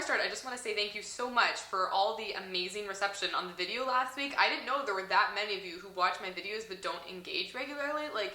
start, I just want to say thank you so much for all the amazing reception on the video last week. I didn't know there were that many of you who watch my videos but don't engage regularly. Like,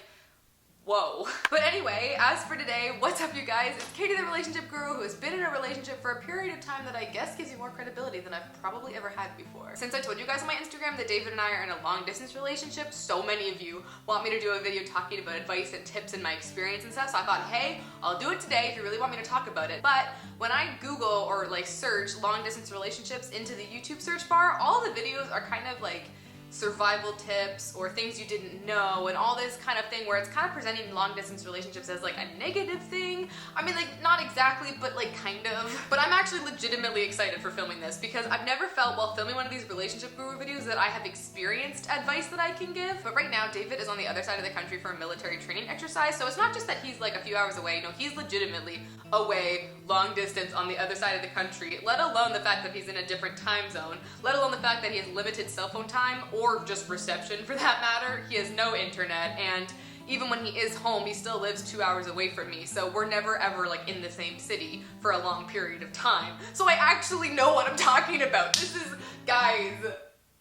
whoa. But anyway, as for today, what's up you guys? It's Katie, the relationship guru, who has been in a relationship for a period of time that I guess gives you more credibility than I've probably ever had before. Since I told you guys on my Instagram that David and I are in a long distance relationship, so many of you want me to do a video talking about advice and tips and my experience and stuff, so I thought, hey, I'll do it today if you really want me to talk about it. But when I Google or like search long distance relationships into the YouTube search bar, all the videos are kind of like survival tips or things you didn't know and all this kind of thing where it's kind of presenting long distance relationships as like a negative thing. I mean, like, not exactly, but like kind of. But I'm actually legitimately excited for filming this because I've never felt while filming one of these relationship guru videos that I have experienced advice that I can give. But right now, David is on the other side of the country for a military training exercise, so it's not just that he's like a few hours away. No, he's legitimately away, long distance on the other side of the country, let alone the fact that he's in a different time zone, let alone the fact that he has limited cell phone time or just reception for that matter. He has no internet, and even when he is home, he still lives 2 hours away from me, so we're never ever like in the same city for a long period of time. So I actually know what I'm talking about. This is, guys,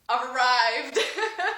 I've arrived.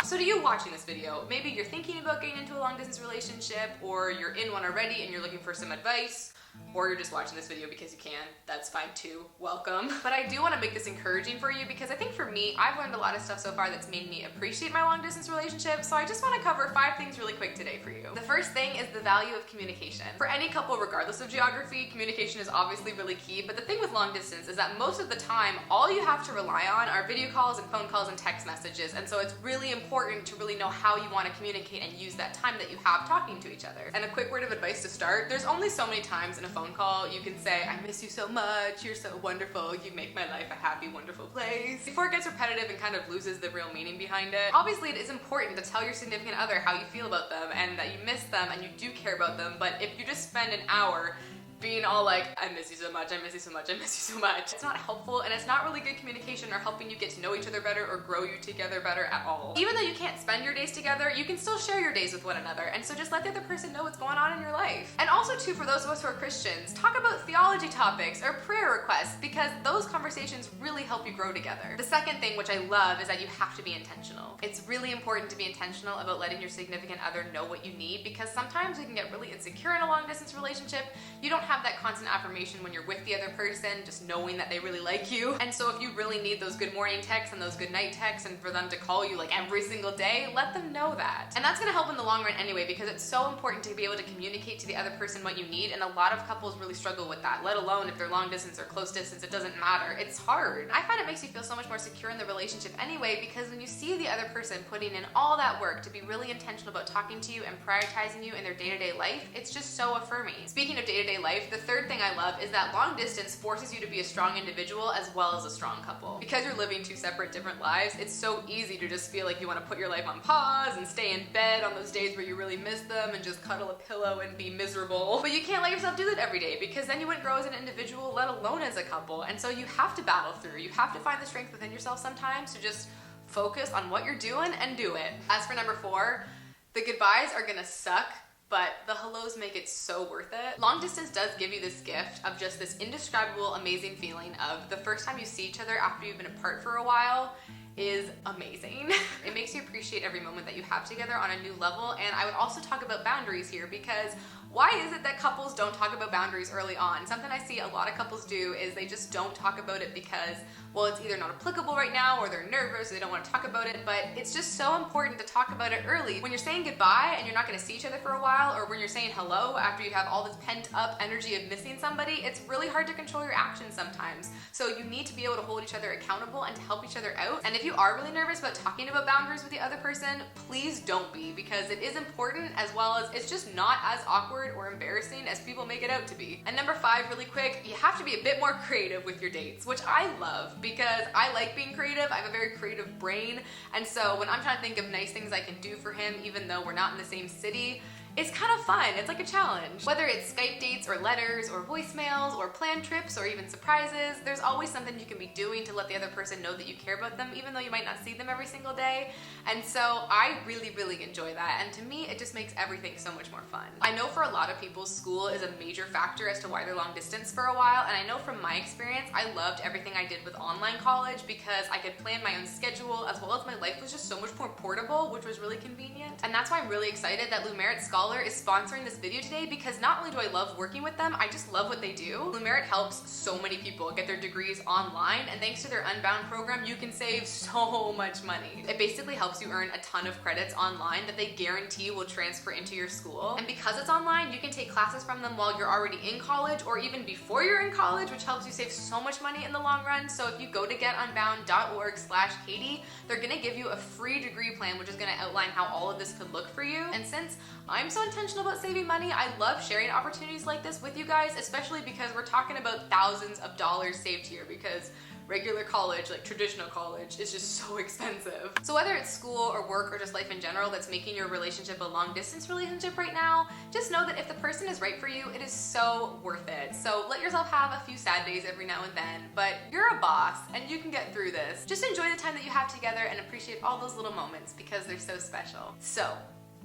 So to you watching this video, maybe you're thinking about getting into a long distance relationship, or you're in one already and you're looking for some advice, or you're just watching this video because you can. That's fine too. Welcome. But I do want to make this encouraging for you because I think for me, I've learned a lot of stuff so far that's made me appreciate my long distance relationship. So I just want to cover 5 things really quick today for you. The first thing is the value of communication. For any couple, regardless of geography, communication is obviously really key. But the thing with long distance is that most of the time, all you have to rely on are video calls and phone calls and text messages. And so it's really important to really know how you want to communicate and use that time that you have talking to each other. And a quick word of advice to start, there's only so many times in a phone call you can say, I miss you so much, you're so wonderful, you make my life a happy, wonderful place, before it gets repetitive and kind of loses the real meaning behind it. Obviously, it is important to tell your significant other how you feel about them and that you miss them and you do care about them, but if you just spend an hour being all like, I miss you so much, I miss you so much, I miss you so much, it's not helpful and it's not really good communication or helping you get to know each other better or grow you together better at all. Even though you can't spend your days together, you can still share your days with one another, and so just let the other person know what's going on in your life. And also too, for those of us who are Christians, talk about theology topics or prayer requests because those conversations really help you grow together. The second thing, which I love, is that you have to be intentional. It's really important to be intentional about letting your significant other know what you need because sometimes we can get really insecure in a long distance relationship. You don't have that constant affirmation when you're with the other person, just knowing that they really like you. And so if you really need those good morning texts and those good night texts and for them to call you like every single day, let them know that. And that's gonna help in the long run anyway because it's so important to be able to communicate to the other person what you need, and a lot of couples really struggle with that, let alone if they're long distance or close distance, it doesn't matter. It's hard. I find it makes you feel so much more secure in the relationship anyway because when you see the other person putting in all that work to be really intentional about talking to you and prioritizing you in their day-to-day life, it's just so affirming. Speaking of day-to-day life, the third thing I love is that long distance forces you to be a strong individual as well as a strong couple. Because you're living 2 separate different lives, it's so easy to just feel like you want to put your life on pause and stay in bed on those days where you really miss them and just cuddle a pillow and be miserable. But you can't let yourself do that every day because then you wouldn't grow as an individual, let alone as a couple. And so you have to battle through. You have to find the strength within yourself sometimes to just focus on what you're doing and do it. As for number 4, the goodbyes are gonna suck, but the hellos make it so worth it. Long distance does give you this gift of just this indescribable, amazing feeling of the first time you see each other after you've been apart for a while is amazing. It makes you appreciate every moment that you have together on a new level. And I would also talk about boundaries here because why is it that couples don't talk about boundaries early on? Something I see a lot of couples do is they just don't talk about it because, well, it's either not applicable right now or they're nervous or they don't want to talk about it, but it's just so important to talk about it early. When you're saying goodbye and you're not going to see each other for a while, or when you're saying hello after you have all this pent up energy of missing somebody, it's really hard to control your actions sometimes. So you need to be able to hold each other accountable and to help each other out. And if you are really nervous about talking about boundaries with the other person, please don't be, because it is important as well as it's just not as awkward or embarrassing as people make it out to be. And number 5, really quick, you have to be a bit more creative with your dates, which I love because I like being creative. I have a very creative brain, and so when I'm trying to think of nice things I can do for him, even though we're not in the same city, it's kind of fun. It's like a challenge. Whether it's Skype dates or letters or voicemails or planned trips or even surprises, there's always something you can be doing to let the other person know that you care about them, even though you might not see them every single day. And so I really, really enjoy that. And to me, it just makes everything so much more fun. I know for a lot of people, school is a major factor as to why they're long distance for a while. And I know from my experience, I loved everything I did with online college because I could plan my own schedule, as well as my life was just so much more portable, which was really convenient. And that's why I'm really excited that Blue Merit Scholar is sponsoring this video today, because not only do I love working with them, I just love what they do. Blue Merit helps so many people get their degrees online, and thanks to their Unbound program, you can save so much money. It basically helps you earn a ton of credits online that they guarantee will transfer into your school. And because it's online, you can take classes from them while you're already in college or even before you're in college, which helps you save so much money in the long run. So if you go to getunbound.org/Katie, they're gonna give you a free degree plan, which is gonna outline how all of this could look for you. And since I'm so intentional about saving money, I love sharing opportunities like this with you guys, especially because we're talking about thousands of dollars saved here, because regular college, like traditional college, is just so expensive. So whether it's school or work or just life in general that's making your relationship a long distance relationship right now, just know that if the person is right for you, it is so worth it. So let yourself have a few sad days every now and then, but you're a boss and you can get through this. Just enjoy the time that you have together and appreciate all those little moments because they're so special. So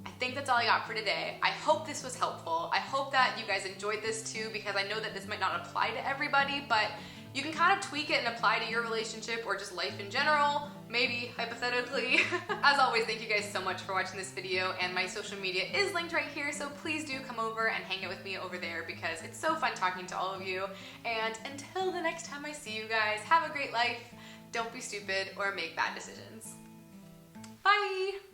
I think that's all I got for today. I hope this was helpful. I hope that you guys enjoyed this too, because I know that this might not apply to everybody, but you can kind of tweak it and apply to your relationship or just life in general, maybe hypothetically. As always, thank you guys so much for watching this video, and my social media is linked right here, so please do come over and hang out with me over there because it's so fun talking to all of you. And until the next time I see you guys, have a great life, don't be stupid or make bad decisions. Bye!